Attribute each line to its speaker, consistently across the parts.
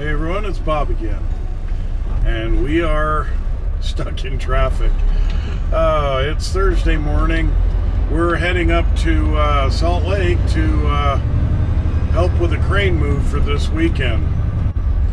Speaker 1: Hey everyone, it's Bob again, and we are stuck in traffic. It's Thursday morning. We're heading up to Salt Lake to help with a crane move for this weekend.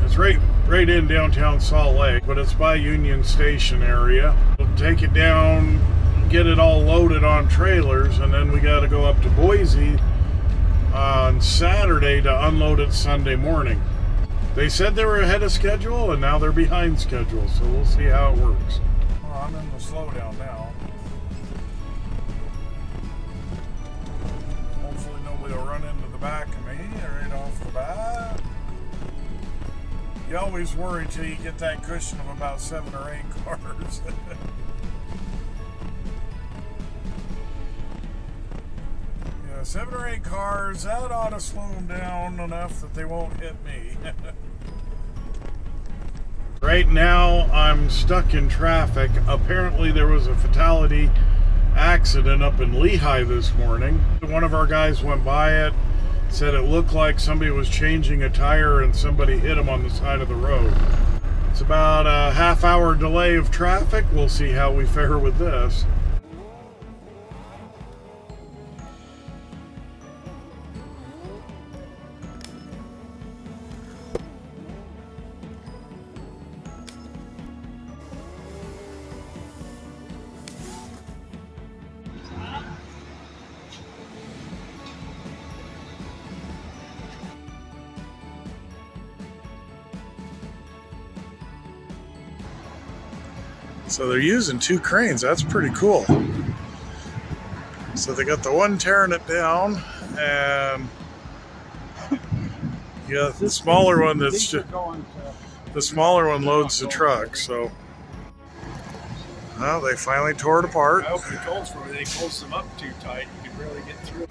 Speaker 1: It's right in downtown Salt Lake, but it's by Union Station area. We'll take it down, get it all loaded on trailers, and then we got to go up to Boise on Saturday to unload it Sunday morning. They said they were ahead of schedule, and now they're behind schedule, so we'll see how it works. Well, I'm in the slowdown now. Hopefully nobody will run into the back of me right off the bat. You always worry till you get that cushion of about 7 or 8 cars. Yeah, 7 or 8 cars, that ought to slow them down enough that they won't hit me. Right now, I'm stuck in traffic. Apparently, there was a fatality accident up in Lehigh this morning. One of our guys went by it, said it looked like somebody was changing a tire and somebody hit him on the side of the road. It's about a half-hour delay of traffic. We'll see how we fare with this. So they're using 2 cranes. That's pretty cool. So they got the one tearing it down, and you got the smaller one that's just, the smaller one loads the truck. So, well, they finally tore it apart.
Speaker 2: I hope the controls for they close them up too tight. You can barely get through.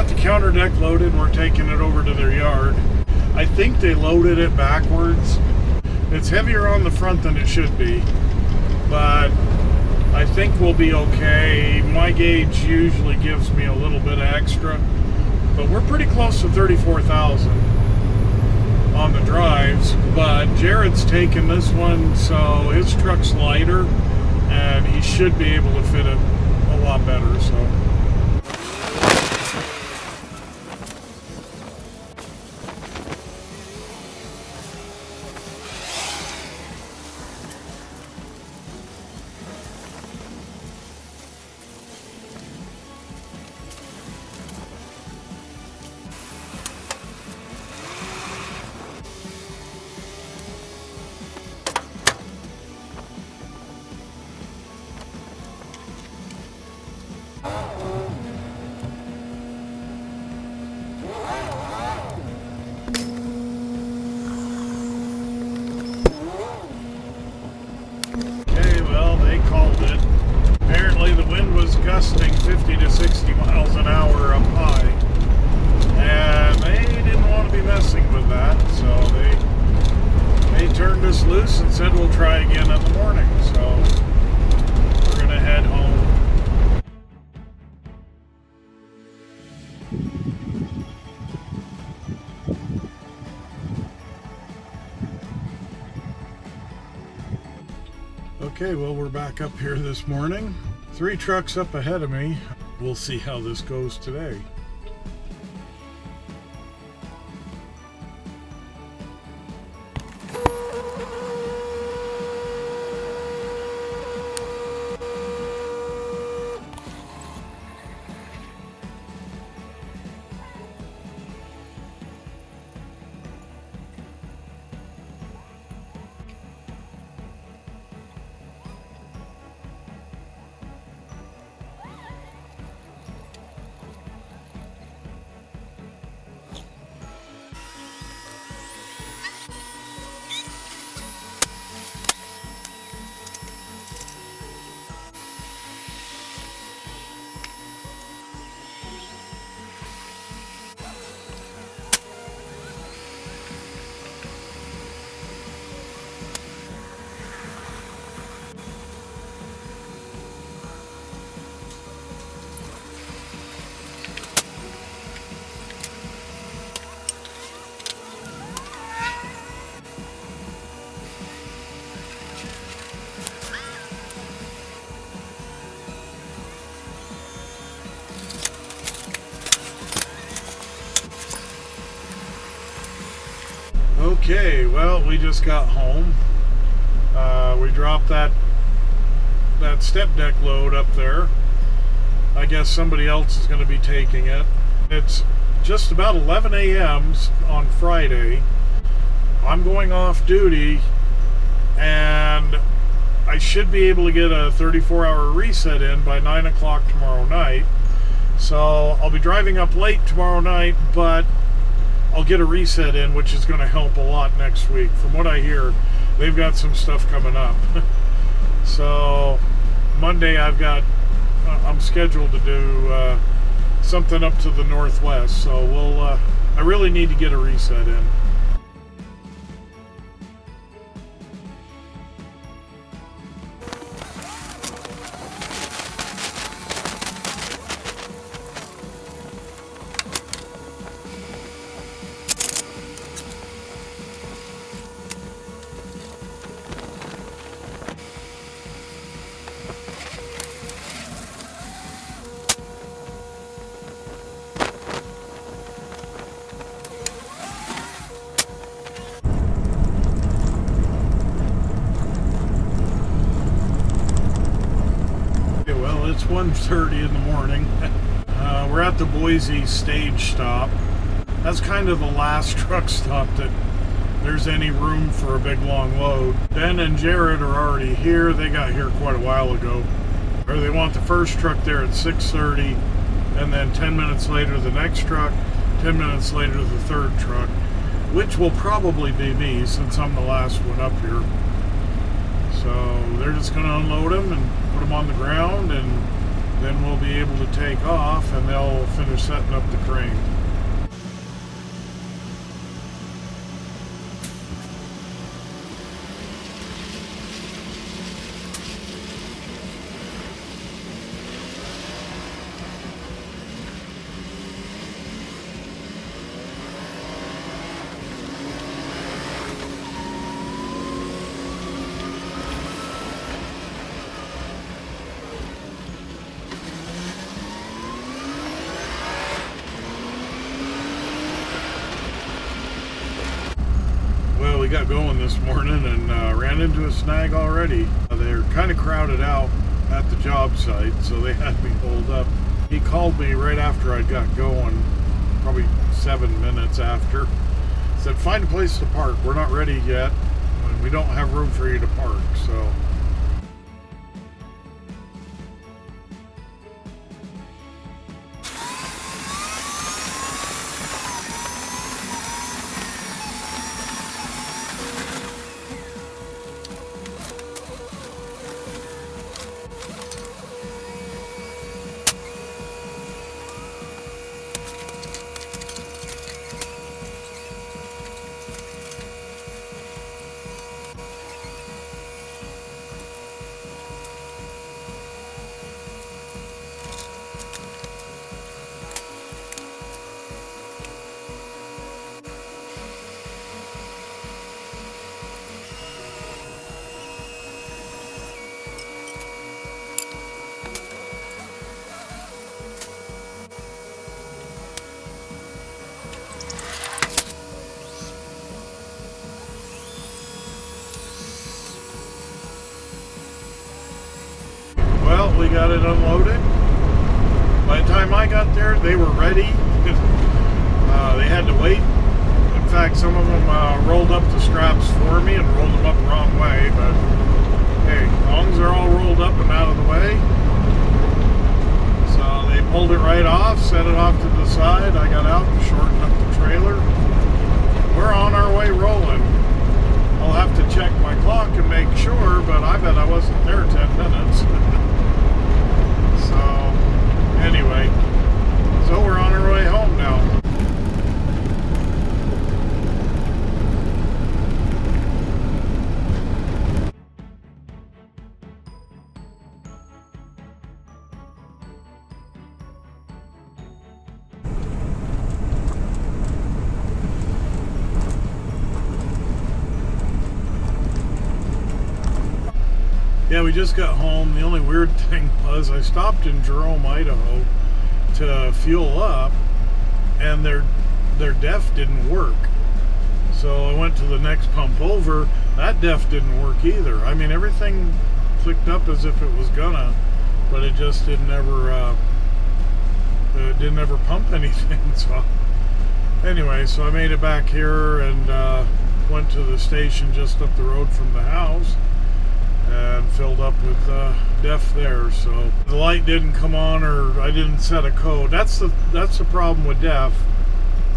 Speaker 1: got the counter deck loaded and we're taking it over to their yard. I think they loaded it backwards. It's heavier on the front than it should be, but I think we'll be okay. My gauge usually gives me a little bit of extra, but we're pretty close to 34,000 on the drives. But Jared's taken this one, so his truck's lighter and he should be able to fit it a lot better. So gusting 50 to 60 miles an hour up high, and they didn't want to be messing with that, so they turned us loose and said we'll try again in the morning. So we're gonna head home. Okay, well, we're back up here this morning. 3 trucks up ahead of me. We'll see how this goes today. Okay, well, we just got home. We dropped that step deck load up there. I guess somebody else is going to be taking it. It's just about 11 a.m. on Friday. I'm going off duty, and I should be able to get a 34-hour reset in by 9 o'clock tomorrow night. So I'll be driving up late tomorrow night, but I'll get a reset in, which is going to help a lot next week. From what I hear, they've got some stuff coming up. So Monday I'm scheduled to do something up to the northwest. So I really need to get a reset in. It's 1:30 in the morning. We're at the Boise stage stop. That's kind of the last truck stop that there's any room for a big long load. Ben and Jared are already here. They got here quite a while ago. Or they want the first truck there at 6:30, and then 10 minutes later the next truck, 10 minutes later the third truck, which will probably be me since I'm the last one up here. So they're just going to unload them and put them on the ground, and then we'll be able to take off and they'll finish setting up the crane. Well, we got going this morning and ran into a snag already. They're kind of crowded out at the job site, so they had me hold up. He called me right after I got going, probably 7 minutes after. Said, find a place to park. We're not ready yet, and we don't have room for you to park, so. Well, we got it unloaded. By the time I got there, they were ready. They had to wait. In fact, some of them rolled up the straps for me and rolled them up the wrong way. But hey, as long as they're all rolled up and out of the way. So they pulled it right off, set it off to the side. I got out and shortened up the trailer. We're on our way rolling. I'll have to check my clock and make sure, but I bet I wasn't there 10 minutes. So, anyway, so we're on our way home now. Yeah, we just got home. The only weird thing was I stopped in Jerome, Idaho to fuel up, and their DEF didn't work. So I went to the next pump over. That DEF didn't work either. I mean, everything clicked up as if it was gonna, but it just didn't ever pump anything. So anyway, so I made it back here and went to the station just up the road from the house and filled up with DEF there. So the light didn't come on, or I didn't set a code. That's the problem with DEF.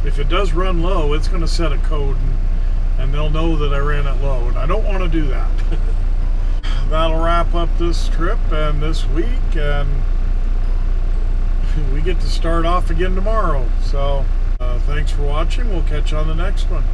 Speaker 1: If it does run low, it's going to set a code, and they'll know that I ran it low, and I don't want to do that. That'll wrap up this trip and this week, and we get to start off again tomorrow. So thanks for watching. We'll catch you on the next one.